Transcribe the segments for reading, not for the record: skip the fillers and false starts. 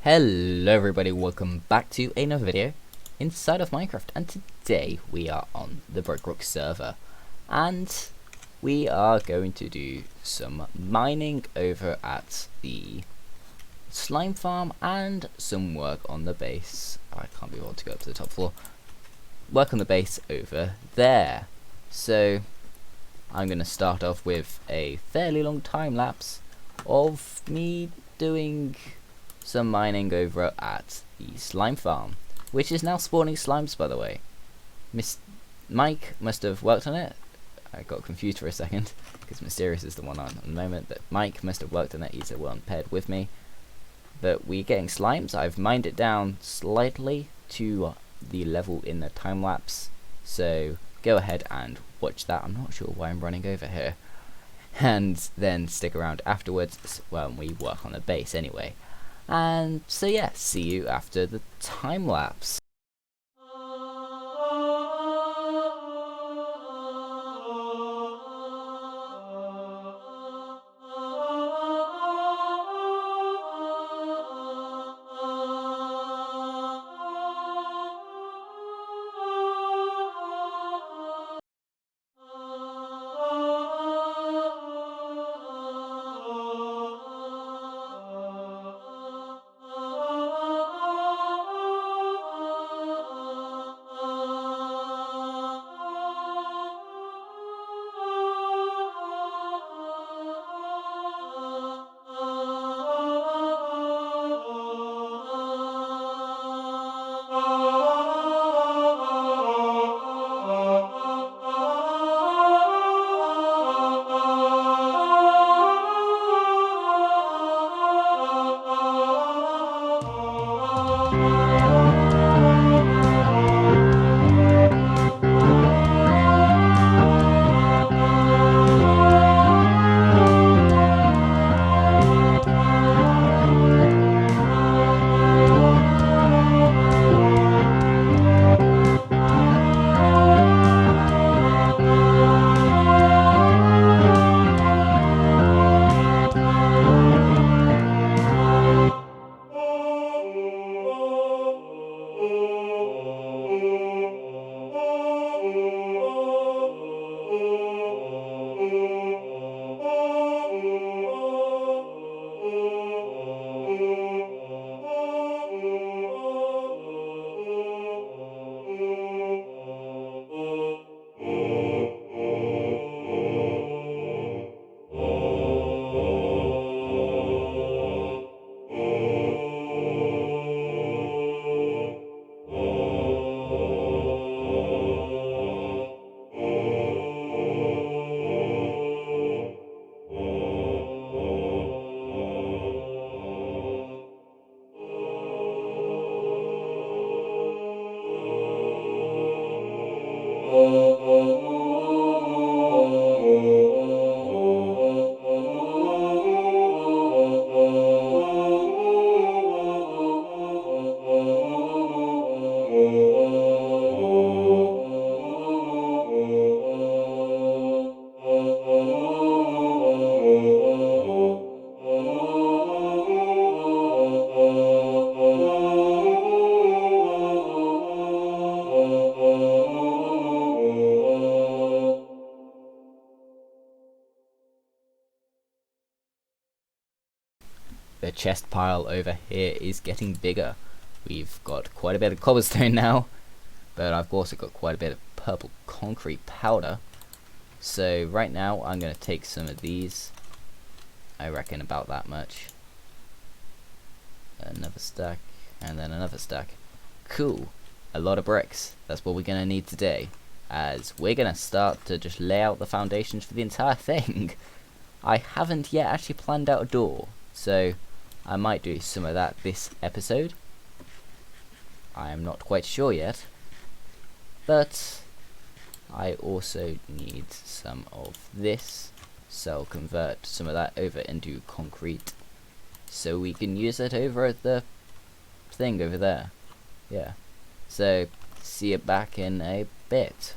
Hello everybody, welcome back to another video inside of Minecraft, and today we are on the Brokerock server and we are going to do some mining over at the slime farm and some work on the base. I can't be able to go up to the top floor. Work on the base over there. So I'm going to start off with a fairly long time lapse of me doing some mining over at the slime farm, which is now spawning slimes, by the way. Mike must have worked on it. I got confused for a second because Mysterious is the one on at the moment, but Mike must have worked on it. He's the one paired with me. But we're getting slimes. I've mined it down slightly to the level in the time lapse, so go ahead and watch that. I'm not sure why I'm running over here, and then stick around afterwards when we work on the base anyway. And so yeah, see you after the time lapse. The chest pile over here is getting bigger. We've got quite a bit of cobblestone now, but I've also got quite a bit of purple concrete powder. So right now I'm going to take some of these. I reckon about that much. Another stack, and then another stack. Cool. A lot of bricks. That's what we're going to need today, as we're going to start to just lay out the foundations for the entire thing. I haven't yet actually planned out a door, so I might do some of that this episode. I am not quite sure yet, but I also need some of this, so I'll convert some of that over into concrete so we can use it over at the thing over there. Yeah, so see you back in a bit.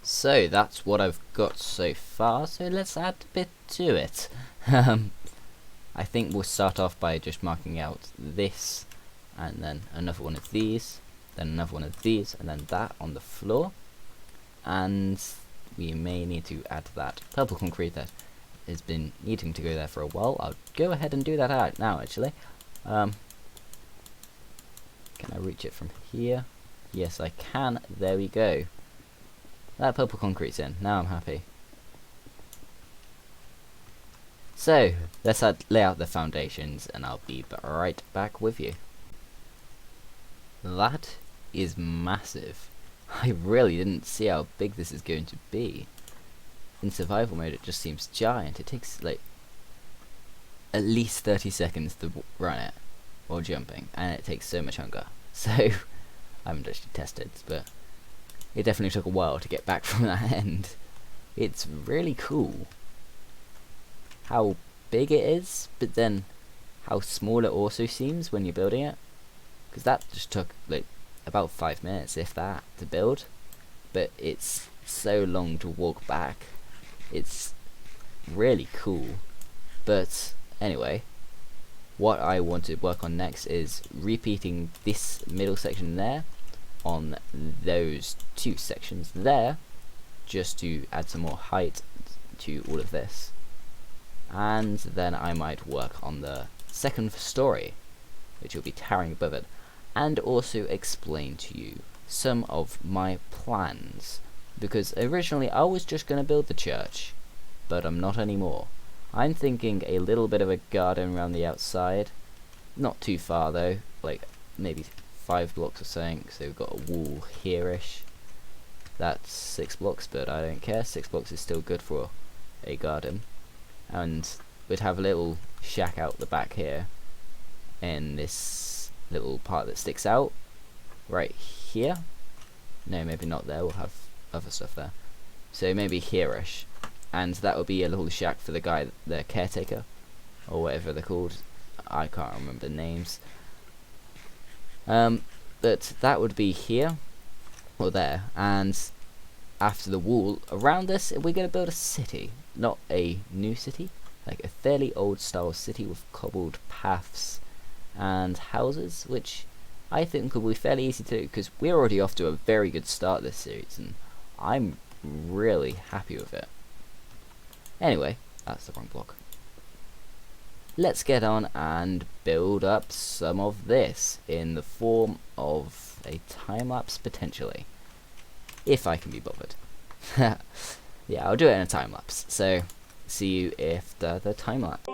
So that's what I've got so far, so let's add a bit to it. I think we'll start off by just marking out this, and then another one of these, then another one of these, and then that on the floor. And we may need to add that purple concrete that has been needing to go there for a while. I'll go ahead and do that out now, actually. Can I reach it from here? Yes, I can. There we go. That purple concrete's in. Now I'm happy. So, let's lay out the foundations, and I'll be right back with you. That is massive. I really didn't see how big this is going to be. In survival mode it just seems giant. It takes like at least 30 seconds to run it while jumping, and it takes so much hunger. So, I haven't actually tested, but it definitely took a while to get back from that end. It's really cool how big it is, but then how small it also seems when you're building it. Because that just took like about 5 minutes, if that, to build. But it's so long to walk back. It's really cool. But anyway, what I want to work on next is repeating this middle section there on those two sections there, just to add some more height to all of this. And then I might work on the second story, which will be towering above it, and also explain to you some of my plans, because originally I was just going to build the church, but I'm not anymore. I'm thinking a little bit of a garden around the outside, not too far though, like maybe 5 blocks or something. So we've got a wall here-ish. That's 6 blocks, but I don't care. 6 blocks is still good for a garden. And we'd have a little shack out the back here, in this little part that sticks out right here. No, maybe not there. We'll have other stuff there. So maybe here-ish. And that would be a little shack for the guy, the caretaker, or whatever they're called. I can't remember the names. But that would be here or there. And after the wall around this, we're going to build a city. Not a new city, like a fairly old style city with cobbled paths and houses, which I think will be fairly easy to do, because we're already off to a very good start this series, and I'm really happy with it. Anyway, that's the wrong block. Let's get on and build up some of this in the form of a time-lapse, potentially. If I can be bothered. Yeah, I'll do it in a time-lapse. So, see you after the time-lapse.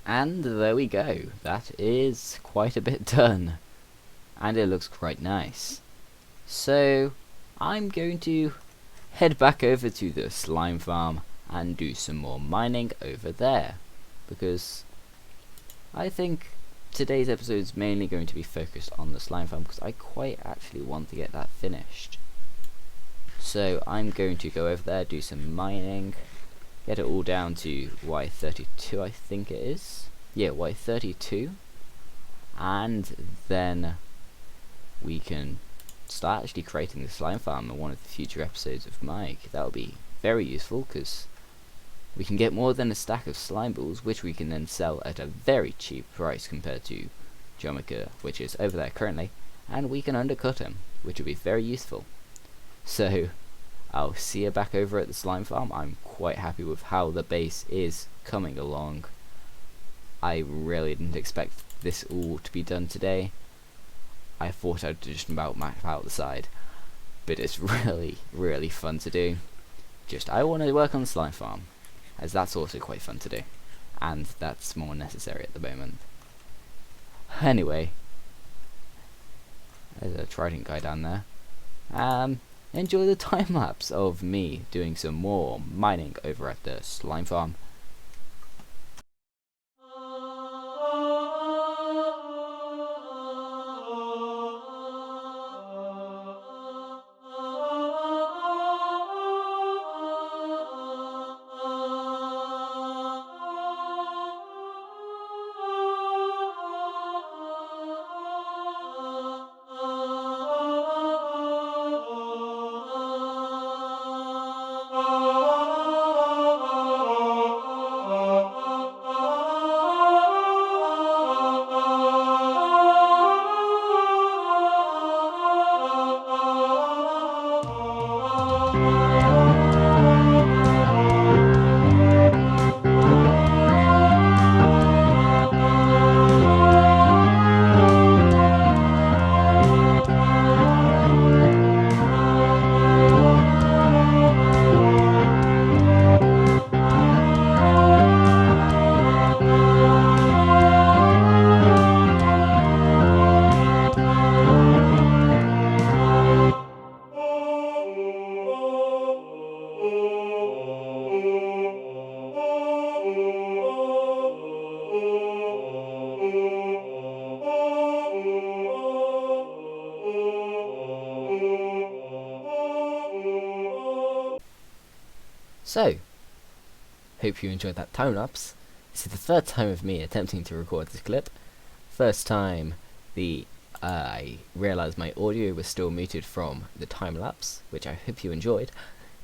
And there we go, that is quite a bit done, and it looks quite nice. So I'm going to head back over to the slime farm and do some more mining over there, because I think today's episode is mainly going to be focused on the slime farm, because I quite actually want to get that finished. So I'm going to go over there, do some mining, get it all down to Y32, I think it is. Yeah, Y32. And then we can start actually creating the slime farm in one of the future episodes of Mike. That will be very useful, because we can get more than a stack of slime balls, which we can then sell at a very cheap price compared to geometer, which is over there currently, and we can undercut him, which would be very useful. So I'll see you back over at the slime farm. I'm quite happy with how the base is coming along. I really didn't expect this all to be done today. I thought I'd just about map out the side, but it's really fun to do. Just I want to work on the slime farm, as that's also quite fun to do, and that's more necessary at the moment. Anyway, there's a trident guy down there. Enjoy the time lapse of me doing some more mining over at the slime farm. So, hope you enjoyed that time lapse. This is the third time of me attempting to record this clip. First time, I realised my audio was still muted from the time lapse, which I hope you enjoyed.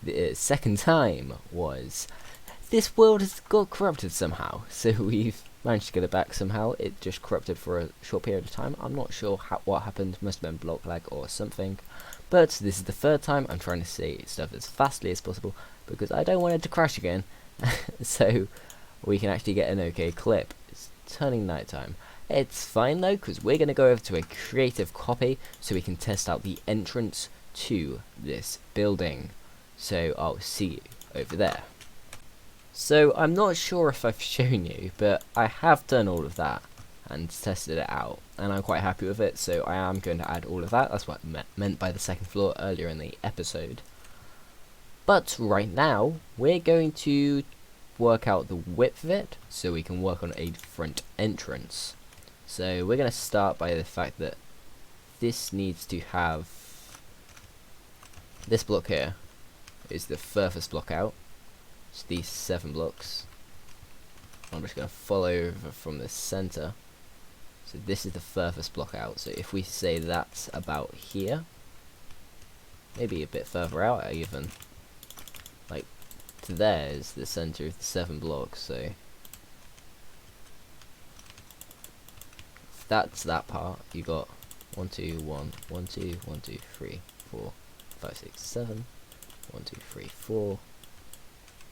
The second time was this world has got corrupted somehow, so we've managed to get it back somehow. It just corrupted for a short period of time. I'm not sure what happened, must have been block lag or something. But this is the third time I'm trying to say stuff as fastly as possible because I don't want it to crash again. So we can actually get an okay clip. It's turning nighttime. It's fine though, because we're going to go over to a creative copy so we can test out the entrance to this building. So I'll see you over there. So I'm not sure if I've shown you, but I have done all of that and tested it out, and I'm quite happy with it, so I am going to add all of that. That's what I meant by the second floor earlier in the episode. But right now, we're going to work out the width of it, so we can work on a front entrance. So we're going to start by the fact that this needs to have, this block here is the furthest block out. It's these 7 blocks. I'm just going to follow over from the center. So this is the furthest block out. So if we say that's about here, maybe a bit further out even, like to there is the center of the 7 blocks. So if that's that part, you got 1 2 1 1 2 1 2 3 4 5 6 7 1 2 3 4,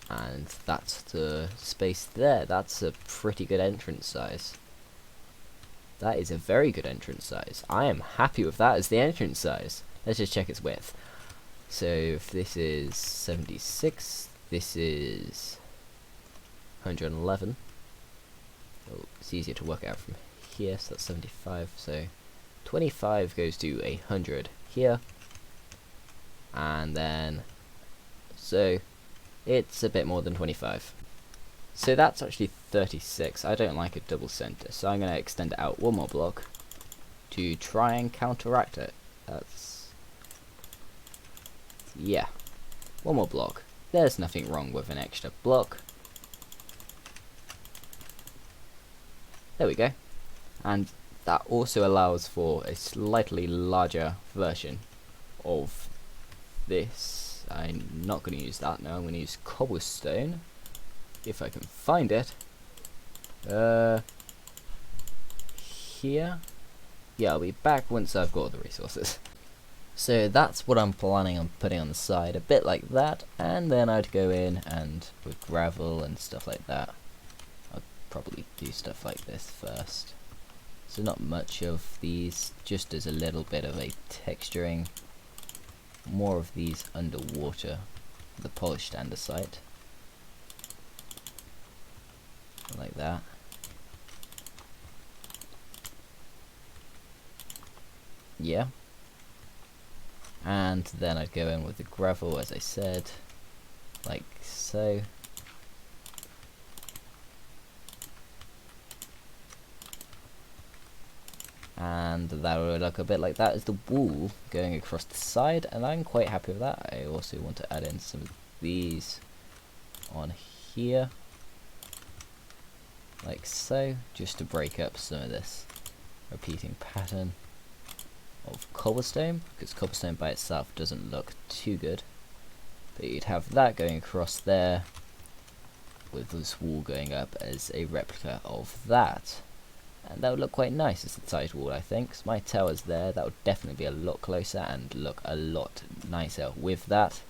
and that's the space there. That's a pretty good entrance size. That is a very good entrance size. I am happy with that as the entrance size. Let's just check its width. So if this is 76, this is 111. Oh, it's easier to work out from here, so that's 75. So 25 goes to 100 here, and then so it's a bit more than 25. So that's actually 36. I don't like a double center, so I'm going to extend it out 1 more block to try and counteract it. That's, yeah, 1 more block. There's nothing wrong with an extra block. There we go. And that also allows for a slightly larger version of this. I'm not going to use that now. I'm going to use cobblestone, if I can find it. Here, yeah, I'll be back once I've got all the resources. So that's what I'm planning on putting on the side, a bit like that, and then I'd go in and with gravel and stuff like that. I'd probably do stuff like this first. So not much of these, just as a little bit of a texturing. More of these underwater, the polished andesite. Like that. Yeah. And then I'd go in with the gravel, as I said, like so. And that would look a bit like that as the wool going across the side, and I'm quite happy with that. I also want to add in some of these on here, like so, just to break up some of this repeating pattern of cobblestone, because cobblestone by itself doesn't look too good. But you'd have that going across there with this wall going up as a replica of that. And that would look quite nice as the side wall, I think. So my tower's there, that would definitely be a lot closer and look a lot nicer with that.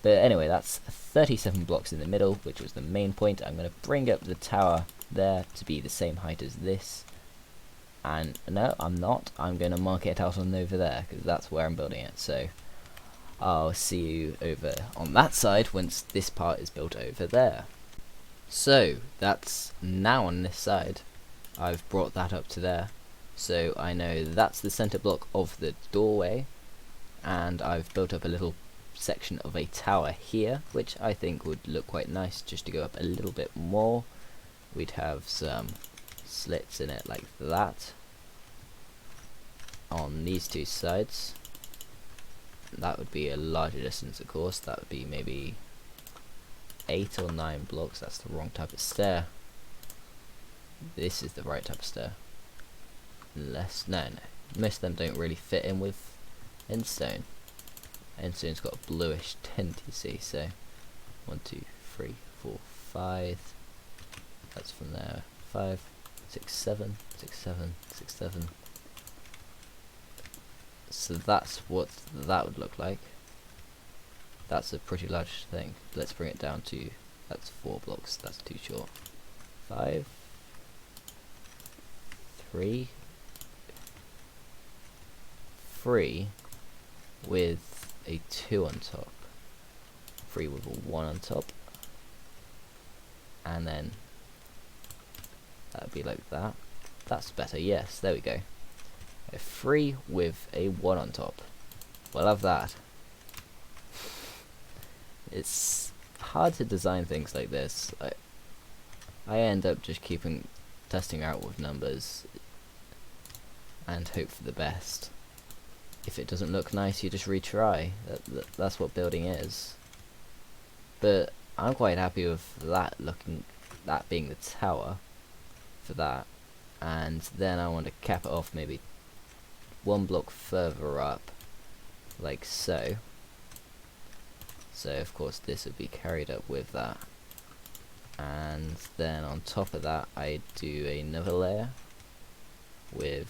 But anyway, that's 37 blocks in the middle, which was the main point. I'm going to bring up the tower there to be the same height as this. And no, I'm not. I'm going to mark it out on over there, because that's where I'm building it. So I'll see you over on that side once this part is built over there. So that's now on this side. I've brought that up to there. So I know that's the center block of the doorway. And I've built up a little section of a tower here, which I think would look quite nice just to go up a little bit more. We'd have some slits in it like that on these two sides. That would be a larger distance, of course. That would be maybe 8 or 9 blocks. That's the wrong type of stair. This is the right type of stair. Unless, no, most of them don't really fit in with endstone. Endstone's got a bluish tint, you see. So 1, 2, 3, 4, 5. That's from there. 5, 6, 7, 6, 7, 6, 7. So that's what that would look like. That's a pretty large thing. Let's bring it down to, that's 4 blocks, that's too short. 5, 3 with a 2 on top. 3 with a 1 on top. And then that would be like that. That's better, yes, there we go. A 3 with a 1 on top. We'll have that. It's hard to design things like this. I end up just testing out with numbers and hope for the best. If it doesn't look nice, you just retry. That's what building is. But I'm quite happy with that being the tower for that. And then I want to cap it off maybe 1 block further up, like so. So of course this would be carried up with that. And then on top of that I do another layer with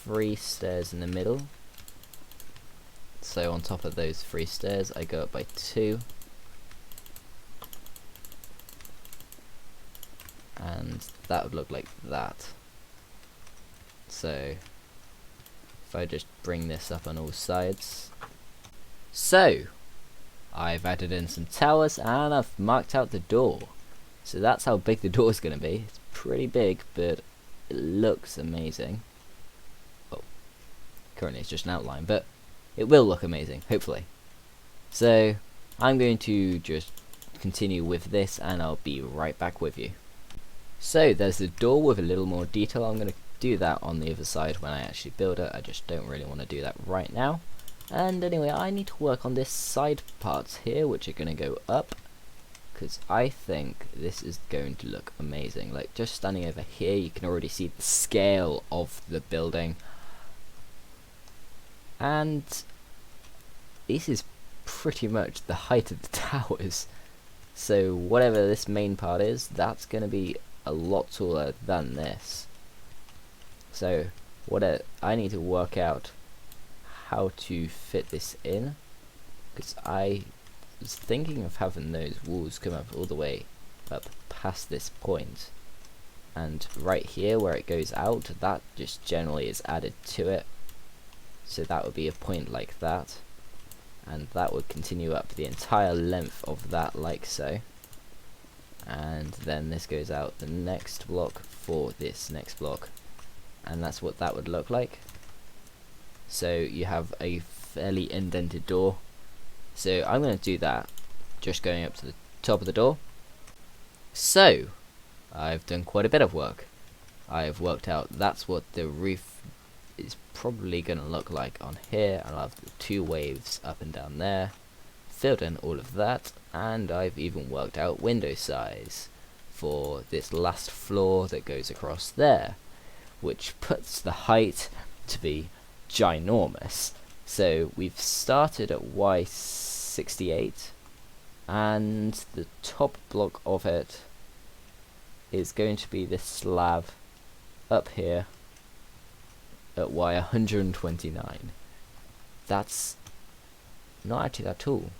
3 stairs in the middle. So on top of those 3 stairs I go up by 2. And that would look like that. So if I just bring this up on all sides. So I've added in some towers and I've marked out the door. So that's how big the door is going to be. It's pretty big, but it looks amazing. Well, currently it's just an outline, but it will look amazing, hopefully. So I'm going to just continue with this and I'll be right back with you. So there's the door with a little more detail. I'm going to do that on the other side when I actually build it. I just don't really want to do that right now. And anyway, I need to work on this side parts here, which are going to go up, because I think this is going to look amazing. Like just standing over here, you can already see the scale of the building. And this is pretty much the height of the towers. So whatever this main part is, that's going to be a lot taller than this. So I need to work out how to fit this in, because I was thinking of having those walls come up all the way up past this point, and right here where it goes out, that just generally is added to it, so that would be a point like that, and that would continue up the entire length of that like so, and then this goes out the next block for this next block, and that's what that would look like. So you have a fairly indented door. So I'm going to do that, just going up to the top of the door. So I've done quite a bit of work. I've worked out that's what the roof is probably going to look like on here. I'll have the 2 waves up and down there, filled in all of that, and I've even worked out window size for this last floor that goes across there, which puts the height to be ginormous. So we've started at Y68, and the top block of it is going to be this slab up here at Y129. That's not actually that tall.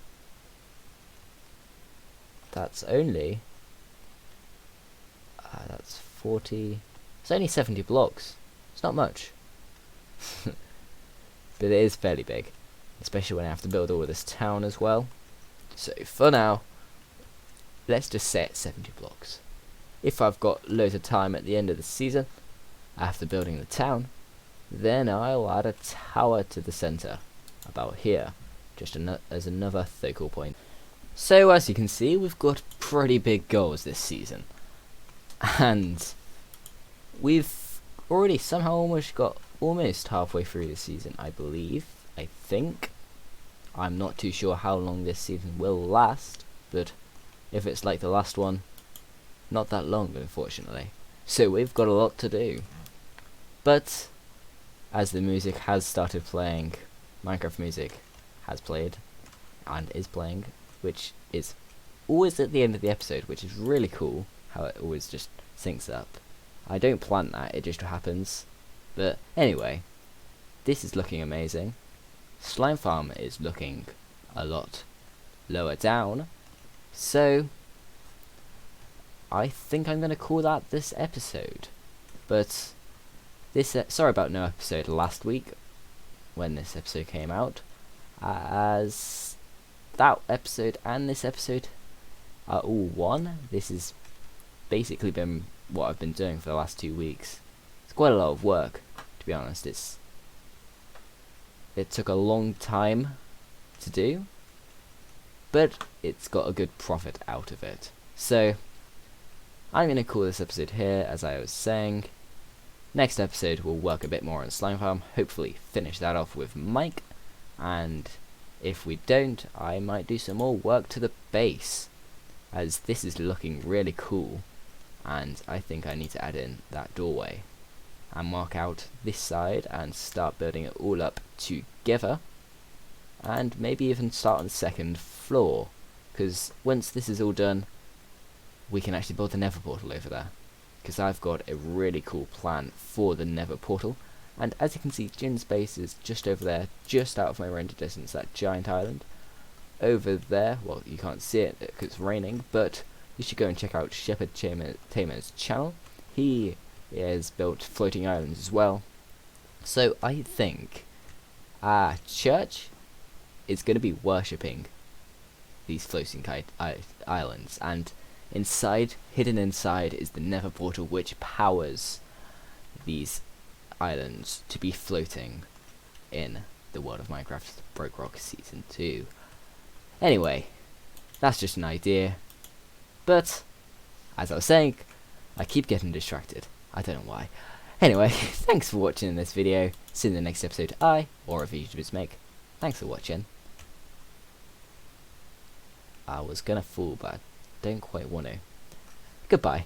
That's only that's 40. It's only 70 blocks. It's not much. But it is fairly big, especially when I have to build all of this town as well. So for now, let's just set 70 blocks. If I've got loads of time at the end of the season, after building the town, then I'll add a tower to the center, about here, just as another focal point. So as you can see, we've got pretty big goals this season, and we've already somehow almost halfway through the season, I think. I'm not too sure how long this season will last, but if it's like the last one, not that long, unfortunately. So we've got a lot to do. But as the music has started playing, Minecraft music has played and is playing, which is always at the end of the episode, which is really cool how it always just syncs up. I don't plan that, it just happens. But anyway, this is looking amazing. Slime Farm is looking a lot lower down, so I think I'm going to call that this episode. But this sorry about no episode last week when this episode came out, as that episode and this episode are all one. This has basically been what I've been doing for the last 2 weeks. It's quite a lot of work, to be honest. It took a long time to do, but it's got a good profit out of it. So I'm going to call this episode here, as I was saying. Next episode we'll work a bit more on Slime Farm, hopefully finish that off with Mike, and if we don't, I might do some more work to the base, as this is looking really cool, and I think I need to add in that doorway and mark out this side and start building it all up together, and maybe even start on the second floor, because once this is all done we can actually build the nether portal over there, because I've got a really cool plan for the nether portal. And as you can see, Jin's base is just over there, just out of my render distance, that giant island over there. Well, you can't see it because it's raining, but you should go and check out Shepherd Tamer's channel. He has built floating islands as well. So I think our church is going to be worshipping these floating islands, and hidden inside is the nether portal, which powers these islands to be floating in the world of Minecraft Brokerock Season 2. Anyway, that's just an idea, but as I was saying, I keep getting distracted. I don't know why. Anyway, thanks for watching this video. See you in the next episode or if YouTubers make. Thanks for watching. I was gonna fool, but I don't quite want to. Goodbye.